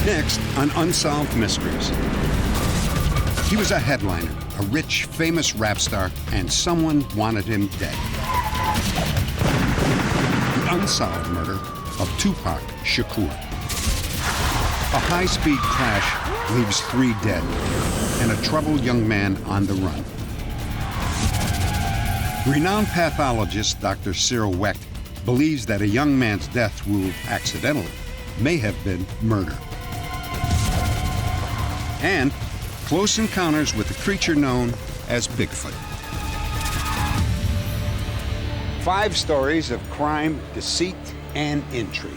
Next on Unsolved Mysteries. He was a headliner, a rich, famous rap star, and someone wanted him dead. The unsolved murder of Tupac Shakur. A high-speed crash leaves 3 dead and a troubled young man on the run. Renowned pathologist Dr. Cyril Wecht believes that a young man's death ruled accidentally may have been murder. And close encounters with the creature known as Bigfoot. 5 stories of crime, deceit, and intrigue.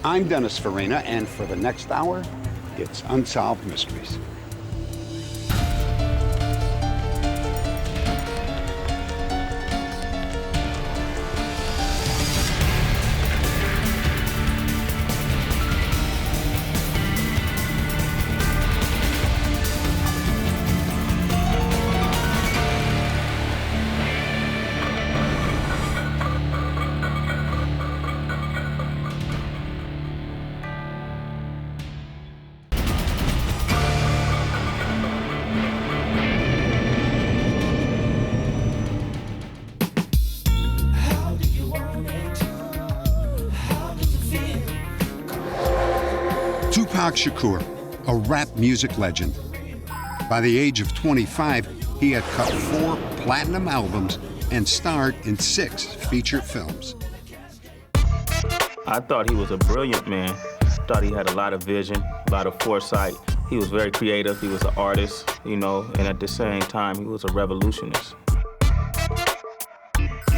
I'm Dennis Farina, and for the next hour, it's Unsolved Mysteries. Tupac Shakur, a rap music legend. By the age of 25, he had cut 4 platinum albums and starred in 6 feature films. I thought he was a brilliant man. Thought he had a lot of vision, a lot of foresight. He was very creative. He was an artist, you know, and at the same time, he was a revolutionist.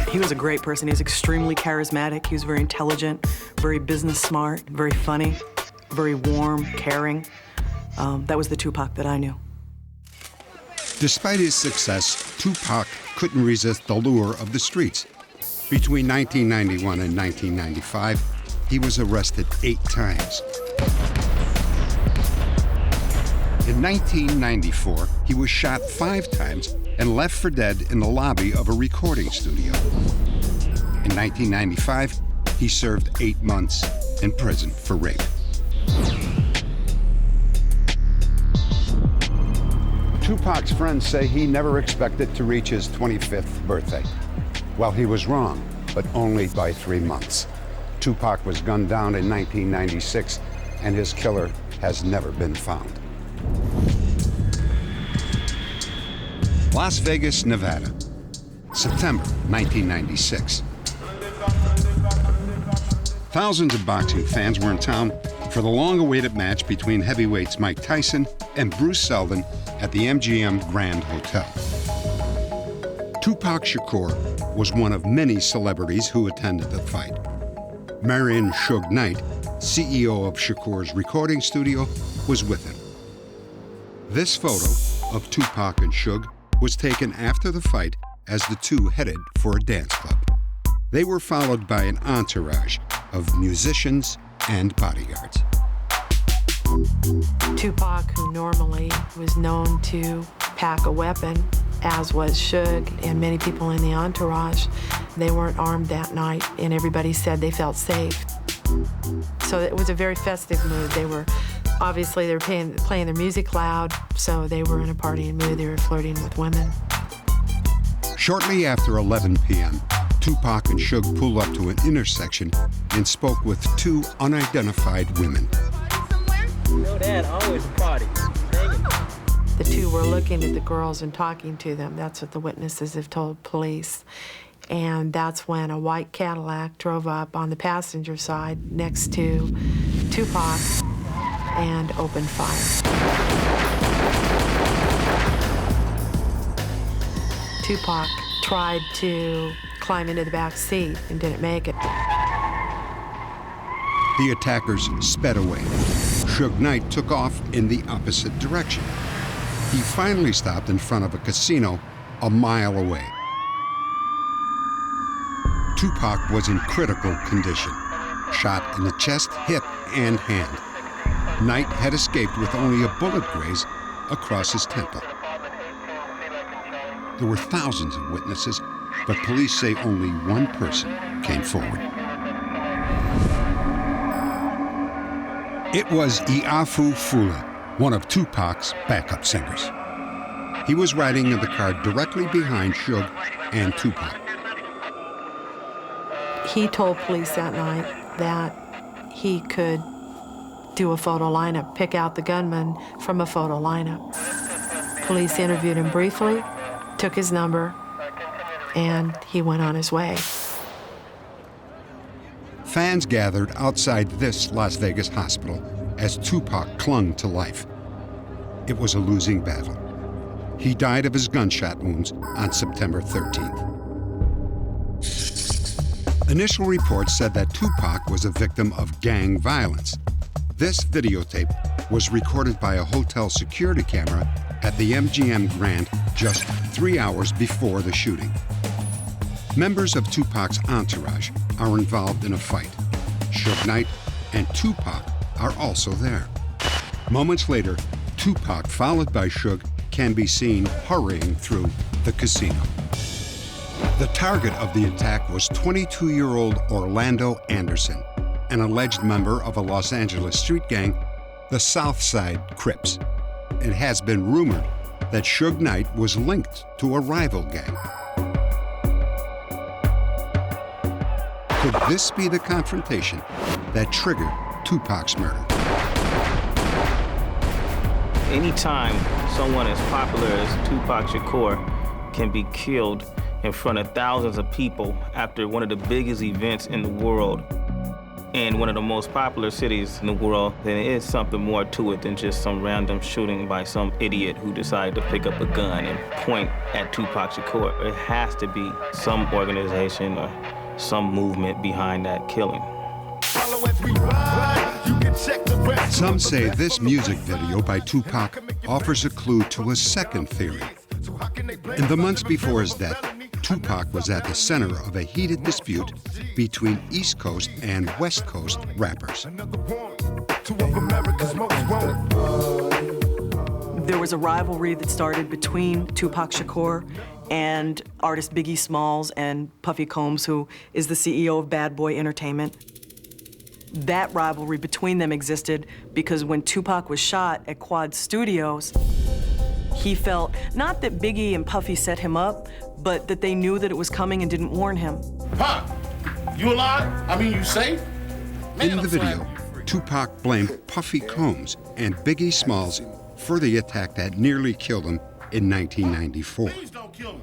He was a great person. He was extremely charismatic. He was very intelligent, very business smart, very funny, very warm, caring. That was the Tupac that I knew. Despite his success, Tupac couldn't resist the lure of the streets. Between 1991 and 1995, he was arrested 8 times. In 1994, he was shot 5 times and left for dead in the lobby of a recording studio. In 1995, he served 8 months in prison for rape. Tupac's friends say he never expected to reach his 25th birthday. Well, he was wrong, but only by 3 months. Tupac was gunned down in 1996, and his killer has never been found. Las Vegas, Nevada, September 1996. Thousands of boxing fans were in town for the long-awaited match between heavyweights Mike Tyson and Bruce Seldon at the MGM Grand Hotel. Tupac Shakur was one of many celebrities who attended the fight. Marion Suge Knight, CEO of Shakur's recording studio, was with him. This photo of Tupac and Suge was taken after the fight as the two headed for a dance club. They were followed by an entourage of musicians and bodyguards. Tupac, who normally was known to pack a weapon, as was Suge and many people in the entourage, they weren't armed that night, and everybody said they felt safe. So it was a very festive mood. They were playing their music loud, so they were in a partying mood. They were flirting with women. Shortly after 11 p.m., Tupac and Suge pulled up to an intersection and spoke with 2 unidentified women. Know that, always a party. The 2 were looking at the girls and talking to them. That's what the witnesses have told police. And that's when a white Cadillac drove up on the passenger side next to Tupac and opened fire. Tupac tried to climb into the back seat and didn't make it. The attackers sped away. Suge Knight took off in the opposite direction. He finally stopped in front of a casino a mile away. Tupac was in critical condition, shot in the chest, hip, and hand. Knight had escaped with only a bullet graze across his temple. There were thousands of witnesses, but police say only one person came forward. It was Iaffu Fula, one of Tupac's backup singers. He was riding in the car directly behind Suge and Tupac. He told police that night that he could do a photo lineup, pick out the gunman from a photo lineup. Police interviewed him briefly, took his number, and he went on his way. Fans gathered outside this Las Vegas hospital as Tupac clung to life. It was a losing battle. He died of his gunshot wounds on September 13th. Initial reports said that Tupac was a victim of gang violence. This videotape was recorded by a hotel security camera at the MGM Grand just 3 hours before the shooting. Members of Tupac's entourage are involved in a fight. Suge Knight and Tupac are also there. Moments later, Tupac, followed by Suge, can be seen hurrying through the casino. The target of the attack was 22-year-old Orlando Anderson, an alleged member of a Los Angeles street gang, the South Side CRIPS. It has been rumored that Suge Knight was linked to a rival gang. Could this be the confrontation that triggered Tupac's murder? Anytime someone as popular as Tupac Shakur can be killed in front of thousands of people after one of the biggest events in the world in one of the most popular cities in the world, then it is something more to it than just some random shooting by some idiot who decided to pick up a gun and point at Tupac Shakur. It has to be some organization or some movement behind that killing. Some say this music video by Tupac offers a clue to a second theory. In the months before his death, Tupac was at the center of a heated dispute between East Coast and West Coast rappers. There was a rivalry that started between Tupac Shakur and artist Biggie Smalls and Puffy Combs, who is the CEO of Bad Boy Entertainment. That rivalry between them existed because when Tupac was shot at Quad Studios, he felt not that Biggie and Puffy set him up, but that they knew that it was coming and didn't warn him. Huh? You alive? I mean, you safe? In the video, Tupac blamed Puffy Combs and Biggie Smalls for the attack that nearly killed him in 1994. Please don't kill me.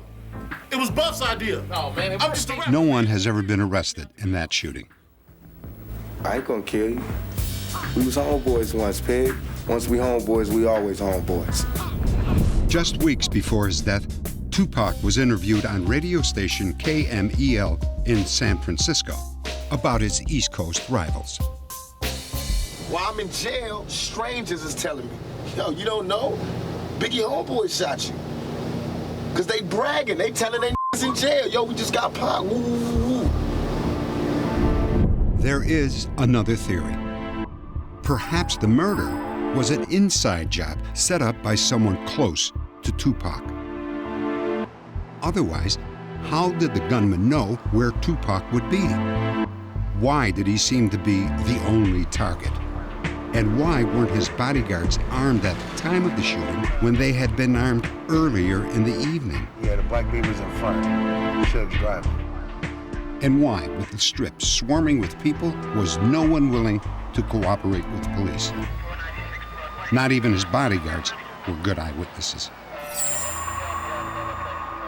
It was Buff's idea. Oh, man. I'm just a rapper. No one has ever been arrested in that shooting. I ain't gonna kill you. We was homeboys once, pig. Once we homeboys, we always homeboys. Just weeks before his death, Tupac was interviewed on radio station KMEL in San Francisco about his East Coast rivals. While I'm in jail, strangers is telling me, yo, you don't know? Biggie homeboy shot you. Cause they bragging, they telling they in jail. Yo, we just got Pac, woo, woo, woo. There is another theory. Perhaps the murder was an inside job set up by someone close to Tupac. Otherwise, how did the gunman know where Tupac would be? Why did he seem to be the only target? And why weren't his bodyguards armed at the time of the shooting when they had been armed earlier in the evening? Yeah, the black baby's in front. Suge's driving. And why, with the Strip swarming with people, was no one willing to cooperate with police? Not even his bodyguards were good eyewitnesses.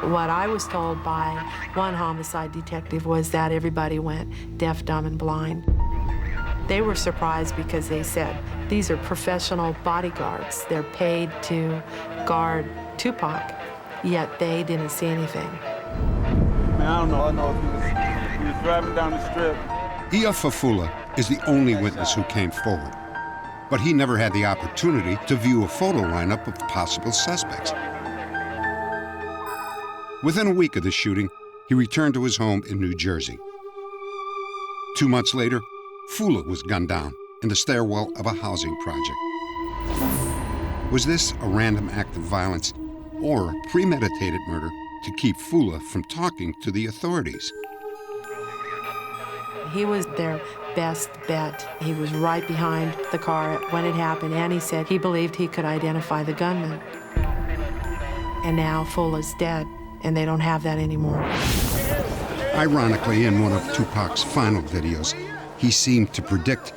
What I was told by one homicide detective was that everybody went deaf, dumb, and blind. They were surprised because they said, these are professional bodyguards. They're paid to guard Tupac, yet they didn't see anything. Man, I don't know. I know he was driving down the Strip. Iaffu Fula is the only witness who came forward, but he never had the opportunity to view a photo lineup of possible suspects. Within a week of the shooting, he returned to his home in New Jersey. 2 months later, Fula was gunned down in the stairwell of a housing project. Was this a random act of violence or a premeditated murder to keep Fula from talking to the authorities? He was their best bet. He was right behind the car when it happened, and he said he believed he could identify the gunman. And now Fulla's dead, and they don't have that anymore. Ironically, in one of Tupac's final videos, he seemed to predict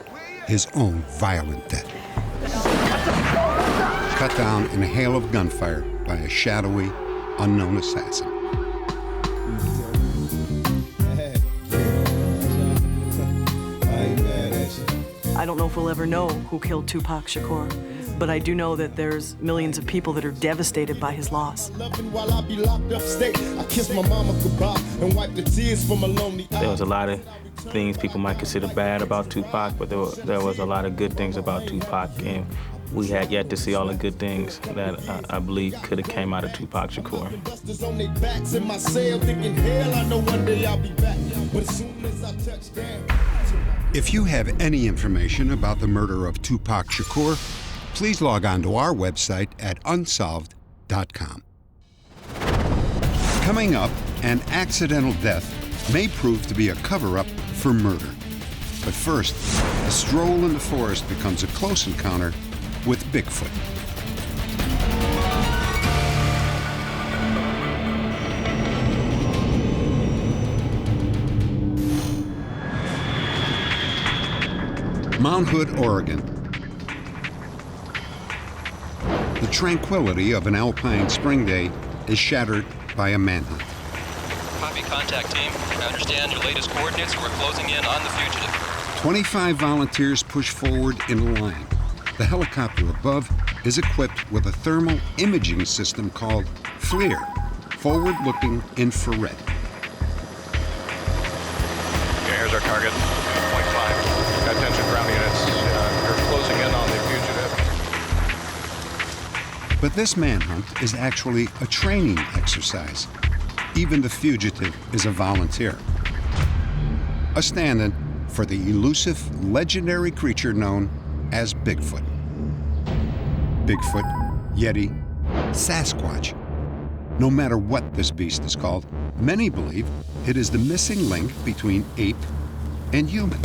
his own violent death. Cut down in a hail of gunfire by a shadowy, unknown assassin. I don't know if we'll ever know who killed Tupac Shakur, but I do know that there's millions of people that are devastated by his loss. There was a lot of things people might consider bad about Tupac, but there was a lot of good things about Tupac, and we had yet to see all the good things that I believe could have came out of Tupac Shakur. If you have any information about the murder of Tupac Shakur, please log on to our website at unsolved.com. Coming up, an accidental death may prove to be a cover-up for murder. But first, a stroll in the forest becomes a close encounter with Bigfoot. Mount Hood, Oregon. The tranquility of an alpine spring day is shattered by a manhunt. Copy, contact team. I understand your latest coordinates. We're closing in on the fugitive. 25 volunteers push forward in a line. The helicopter above is equipped with a thermal imaging system called FLYNN, forward-looking infrared. Okay, here's our target, 0.5. Attention ground units, we're closing in on the fugitive. But this manhunt is actually a training exercise. Even the fugitive is a volunteer. A stand-in for the elusive, legendary creature known as Bigfoot. Bigfoot, Yeti, Sasquatch. No matter what this beast is called, many believe it is the missing link between ape and human.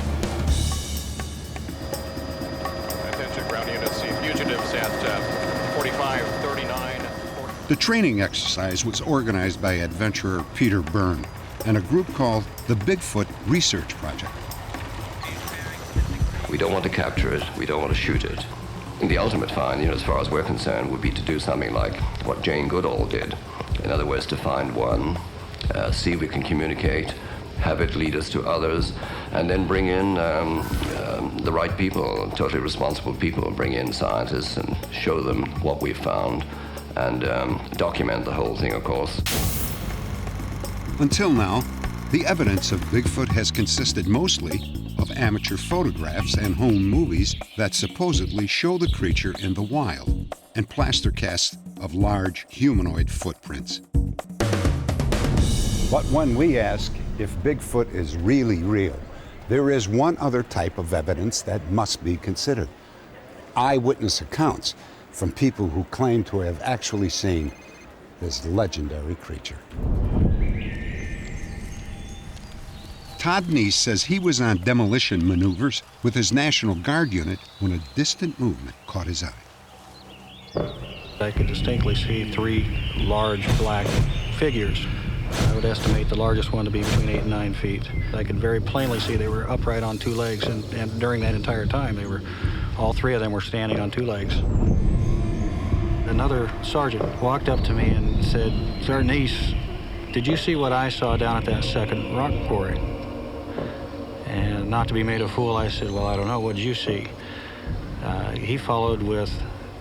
Attention ground units, see fugitives at 4539. The training exercise was organized by adventurer Peter BYRNE and a group called the Bigfoot Research Project. We don't want to capture it, we don't want to shoot it. And the ultimate find, as far as we're concerned, would be to do something like what Jane Goodall did. In other words, to find one, see if we can communicate, have it lead us to others, and then bring in the right people, totally responsible people, bring in scientists and show them what we've found, and document the whole thing, of course. Until now, the evidence of Bigfoot has consisted mostly of amateur photographs and home movies that supposedly show the creature in the wild, and plaster casts of large humanoid footprints. But when we ask if Bigfoot is really real, there is one other type of evidence that must be considered. Eyewitness accounts from people who claim to have actually seen this legendary creature. Todd Neese says he was on demolition maneuvers with his National Guard unit when a distant movement caught his eye. I could distinctly see three large black figures. I would estimate the largest one to be between 8 and 9 feet. I could very plainly see they were upright on two legs, and during that entire time, all three of them were standing on two legs. Another sergeant walked up to me and said, "Sergeant Neese, did you see what I saw down at that second rock quarry?" And not to be made a fool, I said, "Well, I don't know, what did you see?" He followed with,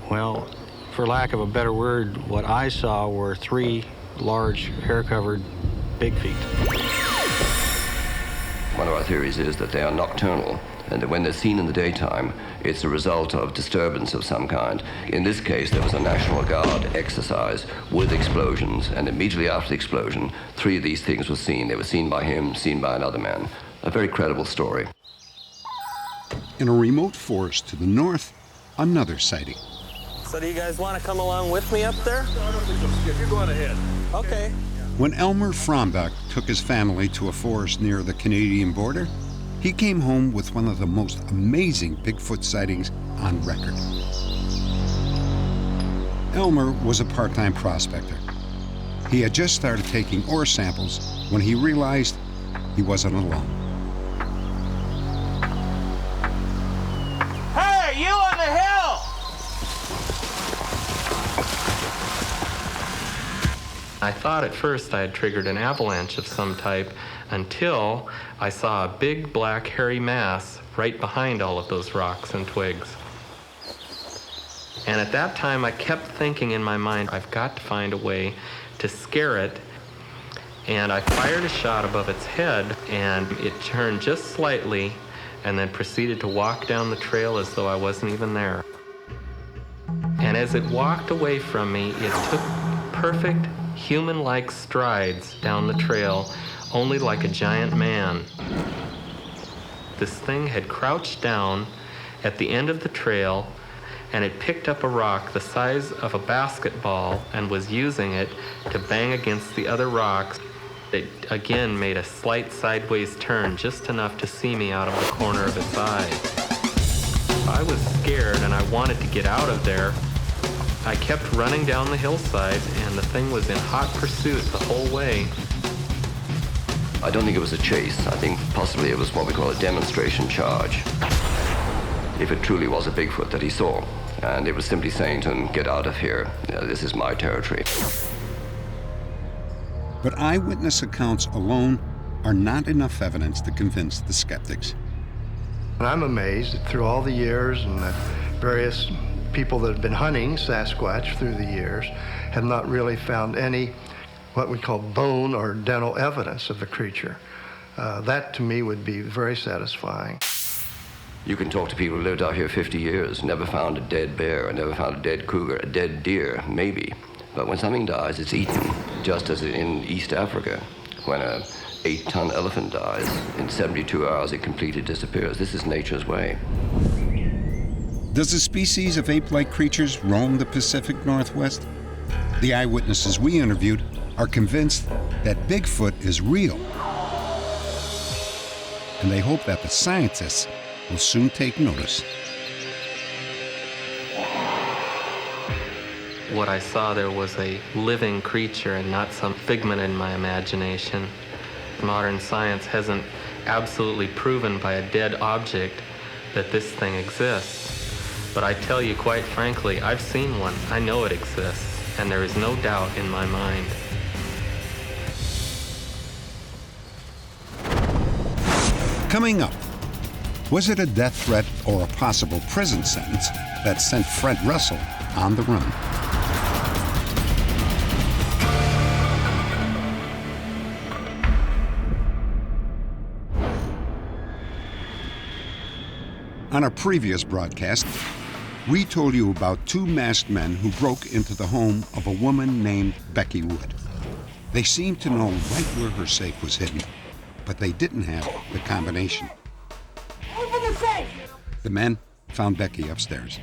"Well, for lack of a better word, what I saw were three large, hair-covered big feet." One of our theories is that they are nocturnal, and that when they're seen in the daytime, it's a result of disturbance of some kind. In this case, there was a National Guard exercise with explosions, and immediately after the explosion, three of these things were seen. They were seen by him, seen by another man. A very credible story. In a remote forest to the north, another sighting. So do you guys want to come along with me up there? If you're going ahead. Okay. When Elmer Frombach took his family to a forest near the Canadian border, he came home with one of the most amazing Bigfoot sightings on record. Elmer was a part-time prospector. He had just started taking ore samples when he realized he wasn't alone. Hey, you on the hill! I thought at first I had triggered an avalanche of some type until I saw a big black hairy mass right behind all of those rocks and twigs. And at that time I kept thinking in my mind, I've got to find a way to scare it. And I fired a shot above its head, and it turned just slightly and then proceeded to walk down the trail as though I wasn't even there. And as it walked away from me, it took perfect human-like strides down the trail, only like a giant man. This thing had crouched down at the end of the trail, and it picked up a rock the size of a basketball and was using it to bang against the other rocks. It again made a slight sideways turn, just enough to see me out of the corner of its eye. I was scared and I wanted to get out of there. I kept running down the hillside, and the thing was in hot pursuit the whole way. I don't think it was a chase. I think possibly it was what we call a demonstration charge. If it truly was a Bigfoot that he saw, and it was simply saying to him, get out of here, this is my territory. But eyewitness accounts alone are not enough evidence to convince the skeptics. And I'm amazed that through all the years and the various people that have been hunting Sasquatch through the years have not really found any what we call bone or dental evidence of the creature. That to me would be very satisfying. You can talk to people who lived out here 50 years, never found a dead bear, never found a dead cougar, a dead deer, maybe. But when something dies, it's eaten, just as in East Africa. When a 8-ton elephant dies, in 72 hours it completely disappears. This is nature's way. Does a species of ape-like creatures roam the Pacific Northwest? The eyewitnesses we interviewed are convinced that Bigfoot is real. And they hope that the scientists will soon take notice. What I saw there was a living creature and not some figment in my imagination. Modern science hasn't absolutely proven by a dead object that this thing exists. But I tell you quite frankly, I've seen one. I know it exists, and there is no doubt in my mind. Coming up, was it a death threat or a possible prison sentence that sent Fred Russell on the run? On a previous broadcast, we told you about two masked men who broke into the home of a woman named Becky Wood. They seemed to know right where her safe was hidden, but they didn't have the combination. Open the safe! The men found Becky upstairs.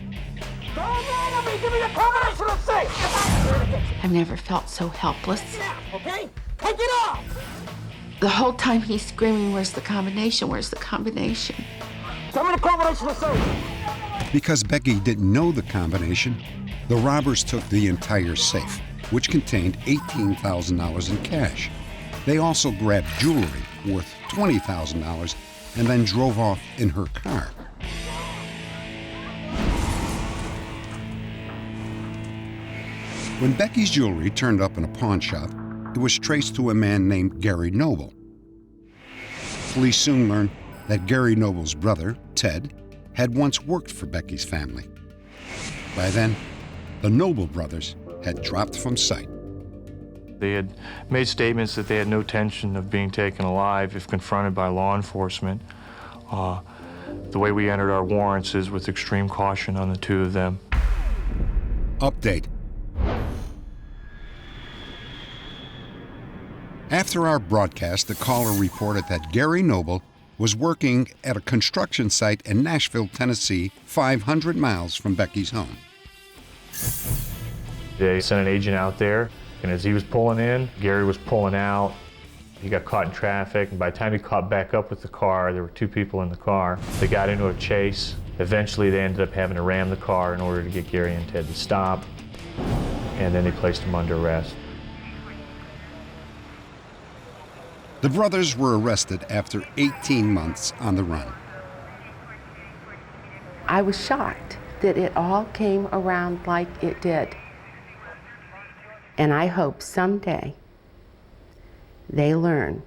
Don't run at me! Give me the combination of safe! I've never felt so helpless. Okay? Take it off! The whole time he's screaming, where's the combination? Where's the combination? Tell me the combination of safe! Because Becky didn't know the combination, the robbers took the entire safe, which contained $18,000 in cash. They also grabbed jewelry worth $20,000 and then drove off in her car. When Becky's jewelry turned up in a pawn shop, it was traced to a man named Gary Noble. Police soon learned that Gary Noble's brother, Ted, had once worked for Becky's family. By then, the Noble brothers had dropped from sight. They had made statements that they had no intention of being taken alive if confronted by law enforcement. The way we entered our warrants is with extreme caution on the two of them. Update. After our broadcast, the caller reported that Gary Noble was working at a construction site in Nashville, Tennessee, 500 miles from Becky's home. They sent an agent out there, and as he was pulling in, Gary was pulling out. He got caught in traffic, and by the time he caught back up with the car, there were 2 people in the car. They got into a chase. Eventually, they ended up having to ram the car in order to get Gary and Ted to stop, and then they placed him under arrest. The brothers were arrested after 18 months on the run. I was shocked that it all came around like it did. And I hope someday they learn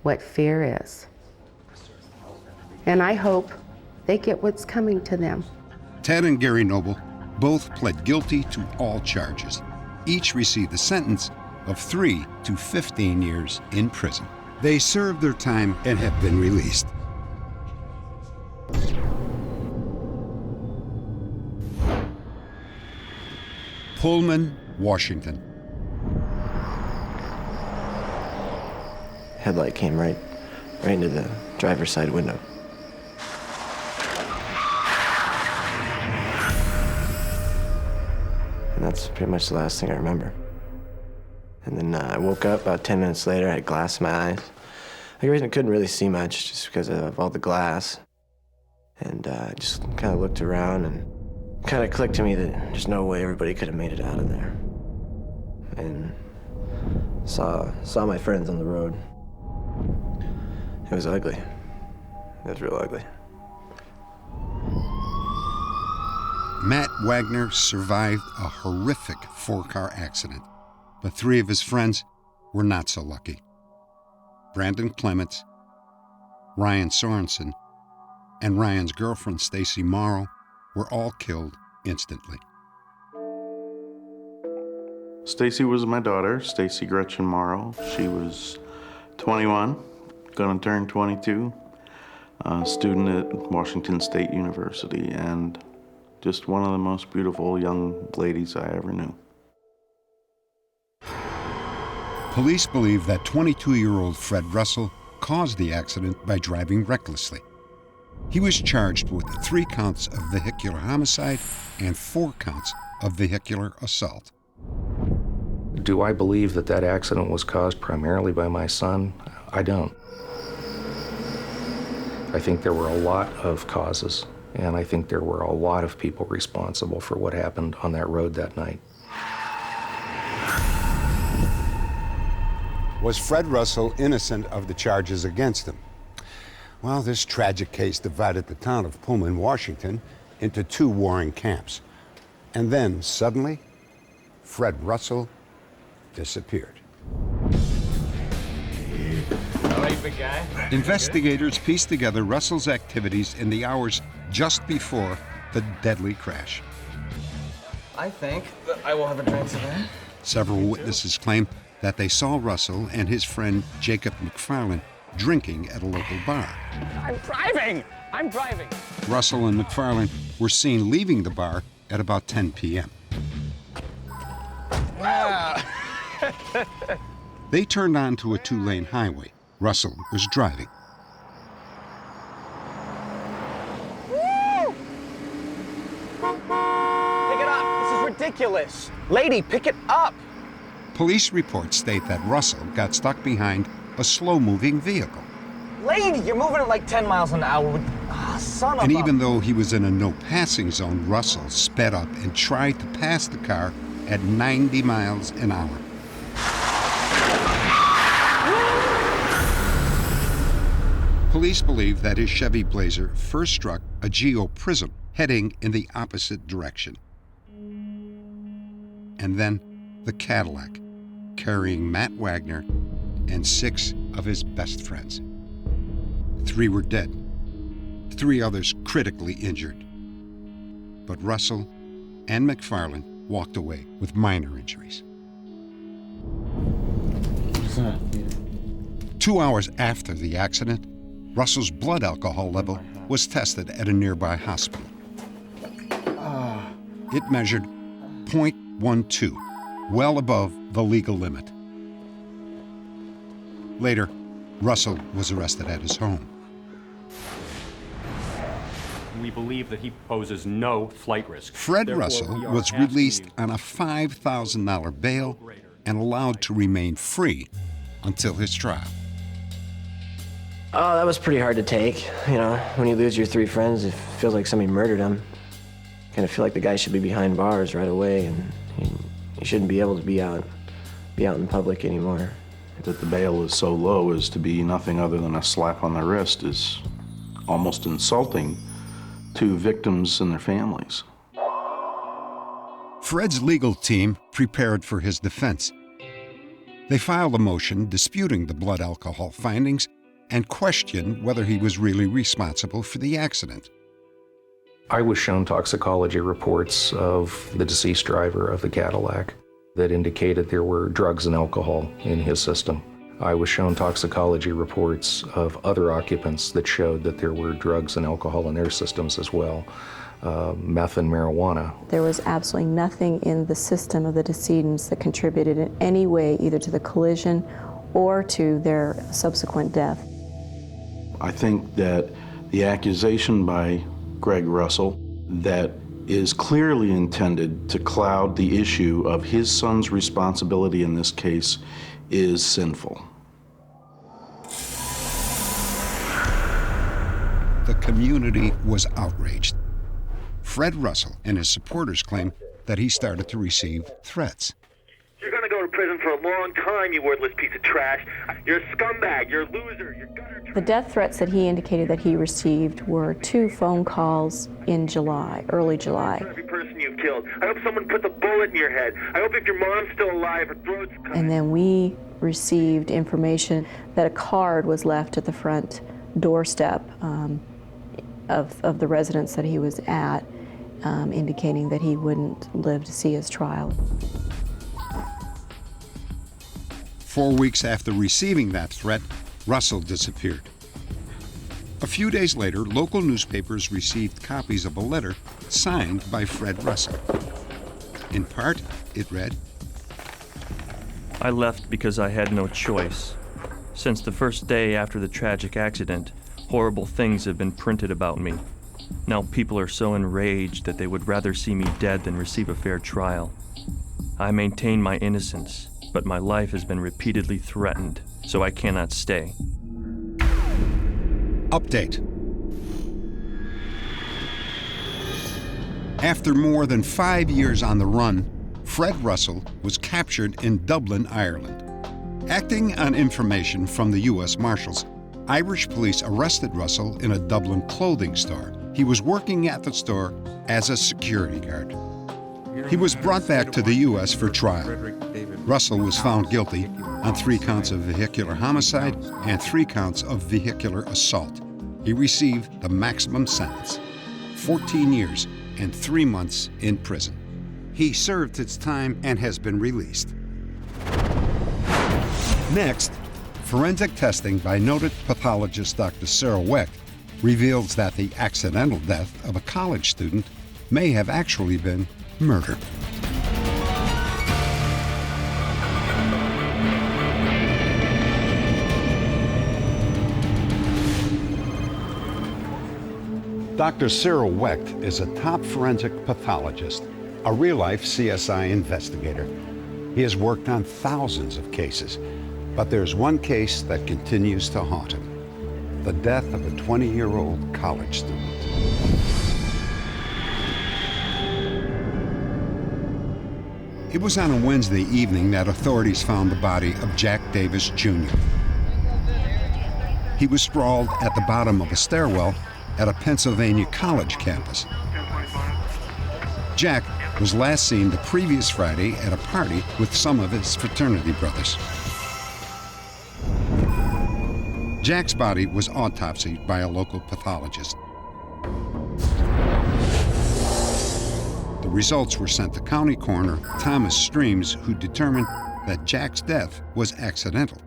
what fear is. And I hope they get what's coming to them. Ted and Gary Noble both pled guilty to all charges. Each received a sentence of 3 to 15 years in prison. They served their time and have been released. Pullman, Washington. Headlight came right into the driver's side window. And that's pretty much the last thing I remember. And then I woke up about 10 minutes later, I had glass in my eyes. I couldn't really see much just because of all the glass. And I just kind of looked around and kind of clicked to me that there's no way everybody could have made it out of there. And saw my friends on the road. It was ugly. It was real ugly. Matt Wagner survived a horrific 4-car accident, but 3 of his friends were not so lucky. Brandon Clements, Ryan Sorensen, and Ryan's girlfriend, Stacy Morrow, were all killed instantly. Stacy was my daughter, Stacy Gretchen Morrow. She was 21, gonna turn 22, a student at Washington State University, and just one of the most beautiful young ladies I ever knew. Police believe that 22-year-old Fred Russell caused the accident by driving recklessly. He was charged with 3 counts of vehicular homicide and 4 counts of vehicular assault. Do I believe that that accident was caused primarily by my son? I don't. I think there were a lot of causes, and I think there were a lot of people responsible for what happened on that road that night. Was Fred Russell innocent of the charges against him? Well, this tragic case divided the town of Pullman, Washington, into 2 warring camps. And then, suddenly, Fred Russell disappeared. All right, big guy. Investigators pieced together Russell's activities in the hours just before the deadly crash. I think that I will have a drink today. Several witnesses claim that they saw Russell and his friend Jacob McFarland drinking at a local bar. I'm driving! I'm driving! Russell and McFarland were seen leaving the bar at about 10 p.m. They turned onto a 2-lane highway. Russell was driving. Woo! Pick it up! This is ridiculous! Lady, pick it up! Police reports state that Russell got stuck behind a slow-moving vehicle. Lady, you're moving at like 10 miles an hour. Son of And a... even though he was in a no-passing zone, Russell sped up and tried to pass the car at 90 miles an hour. Police believe that his Chevy Blazer first struck a Geo Prism heading in the opposite direction. And then the Cadillac, carrying Matt Wagner and 6 of his best friends. 3 were dead, 3 others critically injured. But Russell and McFarland walked away with minor injuries. 2 hours after the accident, Russell's blood alcohol level was tested at a nearby hospital. It measured 0.12, well above the legal limit. Later, Russell was arrested at his home. We believe that he poses no flight risk. Fred Therefore, Russell we are was asking released you- on a $5,000 bail and allowed to remain free until his trial. Oh, that was pretty hard to take. You know, when you lose your 3 friends, it feels like somebody murdered them. Kind of feel like the guy should be behind bars right away, and he shouldn't be able to be out in public anymore. That the bail is so low as to be nothing other than a slap on the wrist is almost insulting to victims and their families. Fred's legal team prepared for his defense. They filed a motion disputing the blood alcohol findings and questioned whether he was really responsible for the accident. I was shown toxicology reports of the deceased driver of the Cadillac that indicated there were drugs and alcohol in his system. I was shown toxicology reports of other occupants that showed that there were drugs and alcohol in their systems as well, meth and marijuana. There was absolutely nothing in the system of the decedents that contributed in any way either to the collision or to their subsequent death. I think that the accusation by Greg Russell that is clearly intended to cloud the issue of his son's responsibility in this case is sinful. The community was outraged. Fred Russell and his supporters claim that he started to receive threats. You're gonna go to prison for a long time, you worthless piece of trash. You're a scumbag, you're a loser, you're gutter. The death threats that he indicated that he received were 2 phone calls in July, early July. Every person you've killed. I hope someone puts a bullet in your head. I hope if your mom's still alive, her throat's cut. And then we received information that a card was left at the front doorstep of the residence that he was at, indicating that he wouldn't live to see his trial. 4 weeks after receiving that threat, Russell disappeared. A few days later, local newspapers received copies of a letter signed by Fred Russell. In part, it read, I left because I had no choice. Since the first day after the tragic accident, horrible things have been printed about me. Now people are so enraged that they would rather see me dead than receive a fair trial. I maintain my innocence, but my life has been repeatedly threatened, so I cannot stay. Update. After more than 5 years on the run, Fred Russell was captured in Dublin, Ireland. Acting on information from the U.S. Marshals, Irish police arrested Russell in a Dublin clothing store. He was working at the store as a security guard. He was brought back to the U.S. for trial. Russell was found guilty on 3 counts of vehicular homicide and 3 counts of vehicular assault. He received the maximum sentence, 14 years and 3 months in prison. He served his time and has been released. Next, forensic testing by noted pathologist Dr. Cyril Wecht reveals that the accidental death of a college student may have actually been murder. Dr. Cyril Wecht is a top forensic pathologist, a real-life CSI investigator. He has worked on thousands of cases, but there's one case that continues to haunt him: the death of a 20-year-old college student. It was on a Wednesday evening that authorities found the body of Jack Davis, Jr. He was sprawled at the bottom of a stairwell at a Pennsylvania college campus. Jack was last seen the previous Friday at a party with some of his fraternity brothers. Jack's body was autopsied by a local pathologist. The results were sent to County Coroner Thomas Streams, who determined that Jack's death was accidental.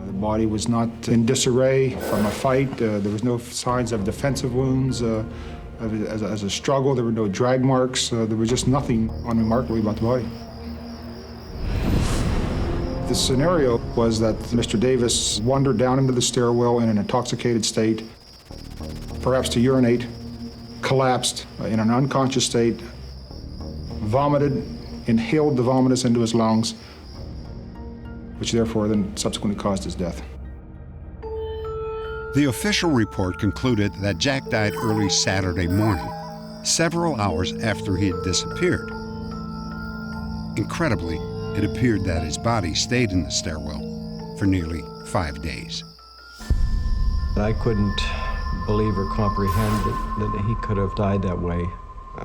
The body was not in disarray from a fight. There was no signs of defensive wounds. As a struggle, there were no drag marks. There was just nothing unremarkable about the body. The scenario was that Mr. Davis wandered down into the stairwell in an intoxicated state, perhaps to urinate, collapsed in an unconscious state, vomited, inhaled the vomitus into his lungs, which therefore then subsequently caused his death. The official report concluded that Jack died early Saturday morning, several hours after he had disappeared. Incredibly, it appeared that his body stayed in the stairwell for nearly 5 days. I couldn't believe or comprehend that he could have died that way,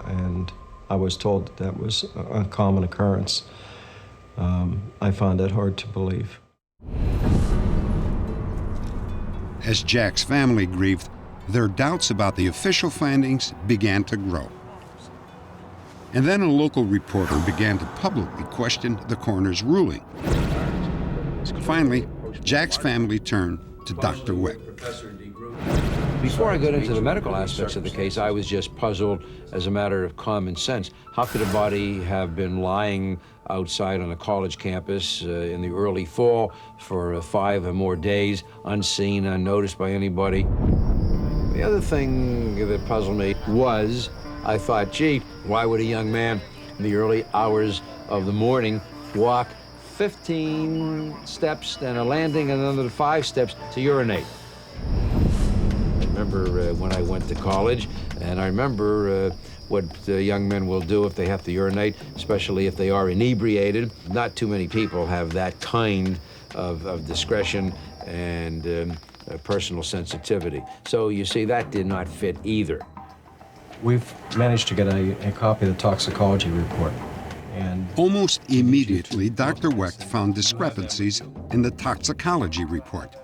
and I was told that was an uncommon occurrence. I found that hard to believe. As Jack's family grieved, their doubts about the official findings began to grow. And then a local reporter began to publicly question the coroner's ruling. Finally, Jack's family turned to Dr. Wecht. Before I got into the medical aspects of the case, I was just puzzled as a matter of common sense. How could a body have been lying outside on a college campus in the early fall for 5 or more days, unseen, unnoticed by anybody? The other thing that puzzled me was, I thought, gee, why would a young man in the early hours of the morning walk 15 steps and a landing and another 5 steps to urinate? I remember when I went to college, and I remember what young men will do if they have to urinate, especially if they are inebriated. Not too many people have that kind of discretion and personal sensitivity. So you see, that did not fit either. We've managed to get a copy of the toxicology report. And almost immediately, Dr. Wecht found discrepancies in the toxicology report.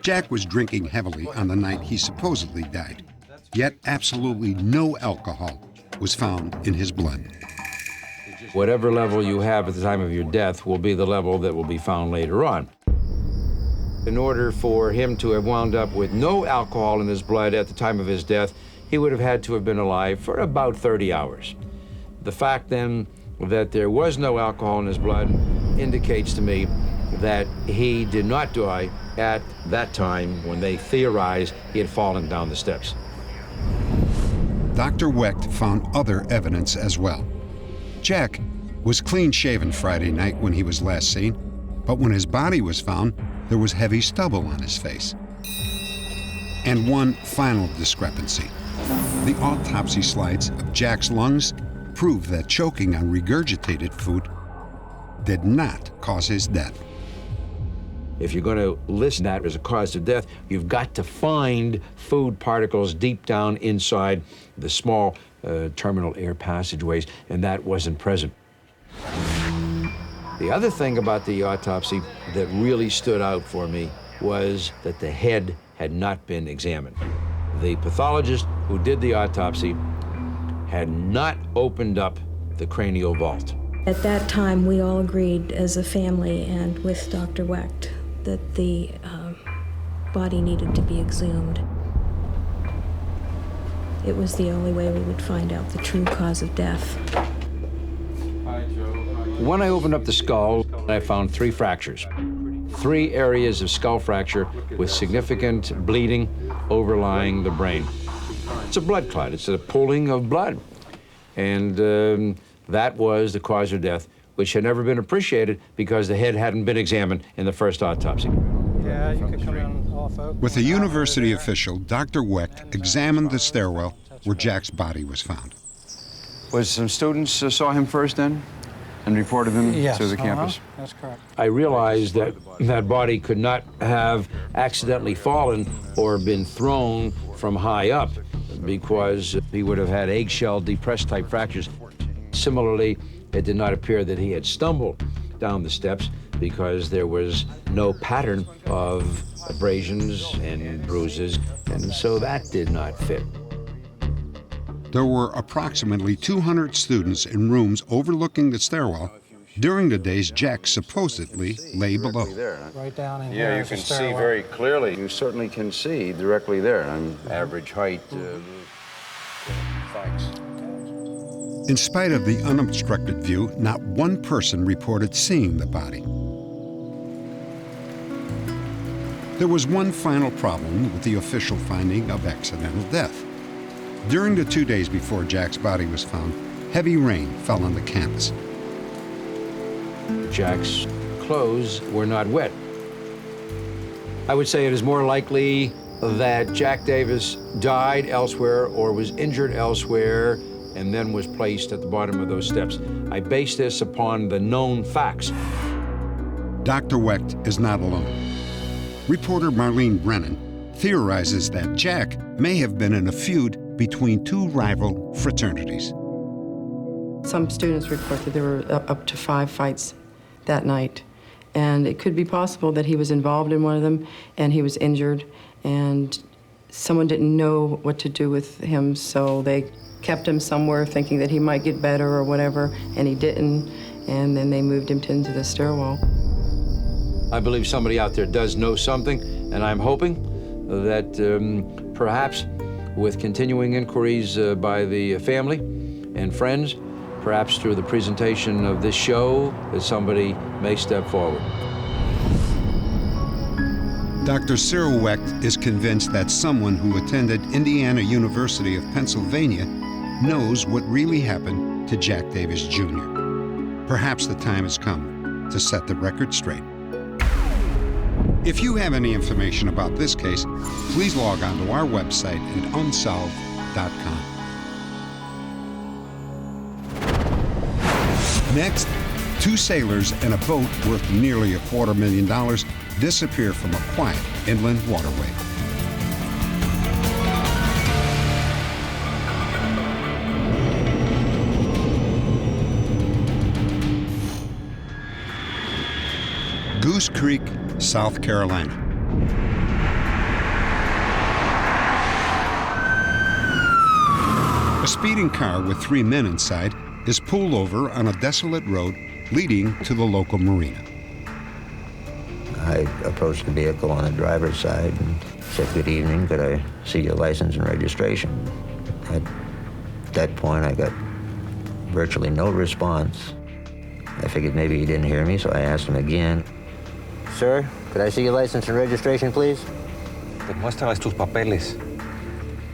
Jack was drinking heavily on the night he supposedly died, yet absolutely no alcohol was found in his blood. Whatever level you have at the time of your death will be the level that will be found later on. In order for him to have wound up with no alcohol in his blood at the time of his death, he would have had to have been alive for about 30 hours. The fact then that there was no alcohol in his blood indicates to me that he did not die at that time when they theorized he had fallen down the steps. Dr. Wecht found other evidence as well. Jack was clean-shaven Friday night when he was last seen, but when his body was found, there was heavy stubble on his face. And one final discrepancy. The autopsy slides of Jack's lungs prove that choking on regurgitated food did not cause his death. If you're going to list that as a cause of death, you've got to find food particles deep down inside the small terminal air passageways, and that wasn't present. The other thing about the autopsy that really stood out for me was that the head had not been examined. The pathologist who did the autopsy had not opened up the cranial vault. At that time, we all agreed as a family and with Dr. Wecht that the body needed to be exhumed. It was the only way we would find out the true cause of death. When I opened up the skull, I found 3 fractures. 3 areas of skull fracture with significant bleeding overlying the brain. It's a blood clot. It's a pooling of blood. And that was the cause of death, which had never been appreciated because the head hadn't been examined in the first autopsy. Yeah, you could come in all, folks. With a university official, Dr. Wecht examined the stairwell where Jack's body was found. Was some students saw him first then and reported him to the campus? That's correct. I realized that that body could not have accidentally fallen or been thrown from high up because he would have had eggshell depressed type fractures. Similarly, it did not appear that he had stumbled down the steps because there was no pattern of abrasions and bruises, and so that did not fit. There were approximately 200 students in rooms overlooking the stairwell during the days Jack supposedly lay below. Right down in here. Yeah, you can see very clearly. You certainly can see directly there. Average height. Thanks. In spite of the unobstructed view, not one person reported seeing the body. There was one final problem with the official finding of accidental death. During the 2 days before Jack's body was found, heavy rain fell on the campus. Jack's clothes were not wet. I would say it is more likely that Jack Davis died elsewhere or was injured elsewhere and then was placed at the bottom of those steps. I base this upon the known facts. Dr. Wecht is not alone. Reporter Marlene Brennan theorizes that Jack may have been in a feud between two rival fraternities. Some students report that there were up to 5 fights that night. And it could be possible that he was involved in one of them and he was injured and someone didn't know what to do with him, so they kept him somewhere thinking that he might get better or whatever, and he didn't, and then they moved him into the stairwell. I believe somebody out there does know something, and I'm hoping that perhaps with continuing inquiries by the family and friends, perhaps through the presentation of this show, that somebody may step forward. Dr. Cyril Wecht is convinced that someone who attended Indiana University of Pennsylvania knows what really happened to Jack Davis Jr. Perhaps the time has come to set the record straight. If you have any information about this case, please log on to our website at unsolved.com. Next, 2 sailors and a boat worth nearly $250,000 disappear from a quiet inland waterway. Goose Creek, South Carolina. A speeding car with 3 men inside is pulled over on a desolate road leading to the local marina. I approached the vehicle on the driver's side and said, "Good evening, could I see your license and registration?" At that point, I got virtually no response. I figured maybe he didn't hear me, so I asked him again. "Sir, could I see your license and registration, please?" Muéstrales tus papeles.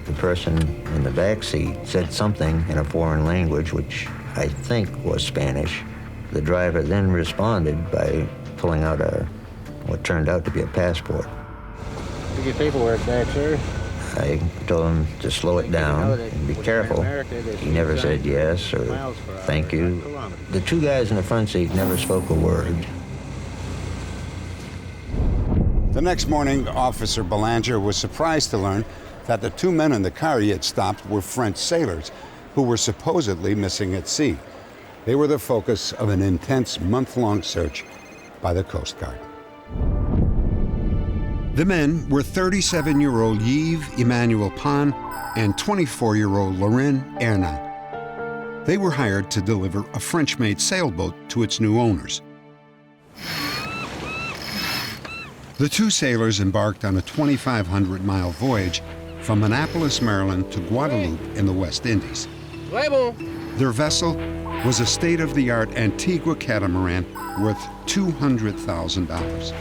The person in the back seat said something in a foreign language, which I think was Spanish. The driver then responded by pulling out what turned out to be a passport. Get your paperwork back, sir. I told him to slow it down and be careful. He never said yes or thank you. The 2 guys in the front seat never spoke a word. The next morning, Officer Belanger was surprised to learn that the 2 men in the car he had stopped were French sailors who were supposedly missing at sea. They were the focus of an intense month-long search by the Coast Guard. The men were 37-year-old Yves Emmanuel Pan and 24-year-old Laurent Erna. They were hired to deliver a French-made sailboat to its new owners. The 2 sailors embarked on a 2,500-mile voyage from Annapolis, Maryland to Guadeloupe in the West Indies. Their vessel was a state-of-the-art Antigua catamaran worth $200,000.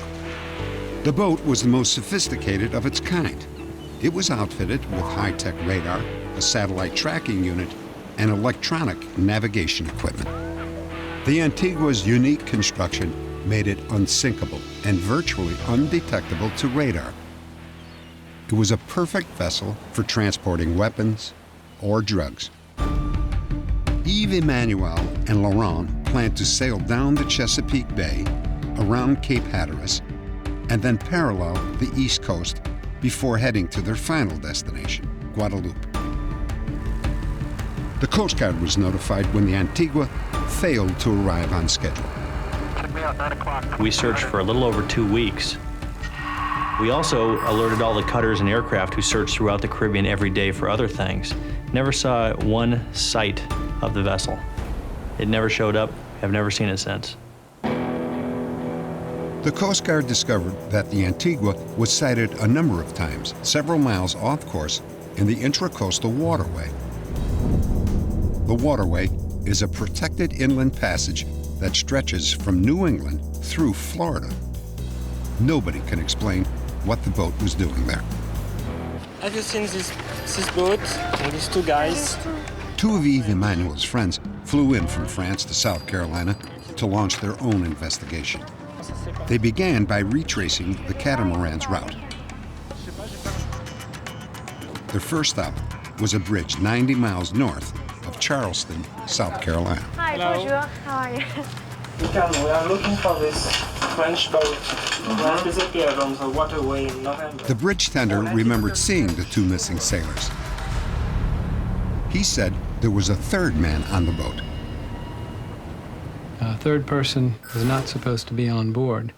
The boat was the most sophisticated of its kind. It was outfitted with high-tech radar, a satellite tracking unit, and electronic navigation equipment. The Antigua's unique construction made it unsinkable and virtually undetectable to radar. It was a perfect vessel for transporting weapons or drugs. Yves Emmanuel and Laurent planned to sail down the Chesapeake Bay, around Cape Hatteras, and then parallel the East Coast before heading to their final destination, Guadeloupe. The Coast Guard was notified when the Antigua failed to arrive on schedule. We searched for a little over 2 weeks. We also alerted all the cutters and aircraft who searched throughout the Caribbean every day for other things. Never saw one sight of the vessel. It never showed up. I've never seen it since. The Coast Guard discovered that the Antigua was sighted a number of times, several miles off course, in the intracoastal waterway. The waterway is a protected inland passage that stretches from New England through Florida. Nobody can explain what the boat was doing there. Have you seen this boat and these 2 guys? 2 of Yves Emmanuel's friends flew in from France to South Carolina to launch their own investigation. They began by retracing the catamaran's route. Their first stop was a bridge 90 miles north of Charleston, South Carolina. Hi, bonjour. How are you? We are looking for this French boat that disappeared on the waterway in November. The bridge tender remembered seeing the two missing sailors. He said there was a third man on the boat. A third person was not supposed to be on board.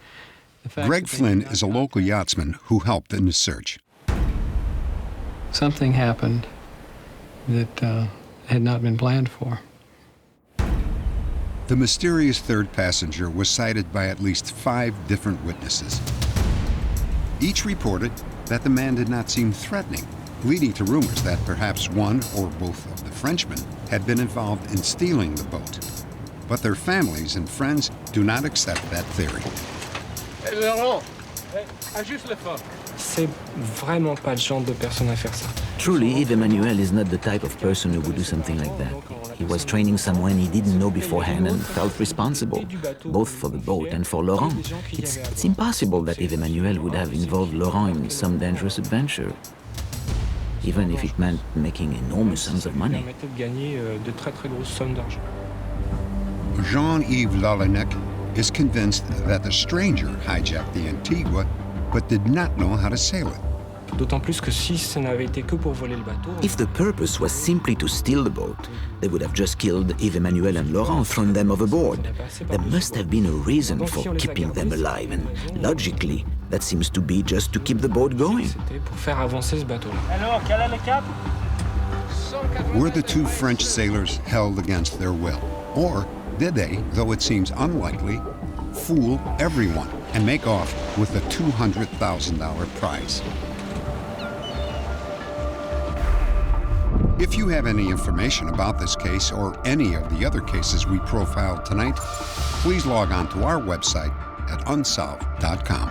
Greg Flynn is a local yachtsman who helped in the search. Something happened that had not been planned for. The mysterious third passenger was cited by at least 5 different witnesses. Each reported that the man did not seem threatening, leading to rumors that perhaps one or both of the Frenchmen had been involved in stealing the boat. But their families and friends do not accept that theory. C'est vraiment pas le genre de personne à faire ça. Truly, Yves Emmanuel is not the type of person who would do something like that. He was training someone he didn't know beforehand and felt responsible, both for the boat and for Laurent. It's impossible that Yves Emmanuel would have involved Laurent in some dangerous adventure, even if it meant making enormous sums of money. Jean-Yves Lalanec is convinced that the stranger hijacked the Antigua but did not know how to sail it. If the purpose was simply to steal the boat, they would have just killed Yves Emmanuel and Laurent, thrown them overboard. There must have been a reason for keeping them alive, and logically, that seems to be just to keep the boat going. Were the two French sailors held against their will? Or did they, though it seems unlikely, fool everyone and make off with a $200,000 prize? If you have any information about this case or any of the other cases we profiled tonight, please log on to our website at unsolved.com.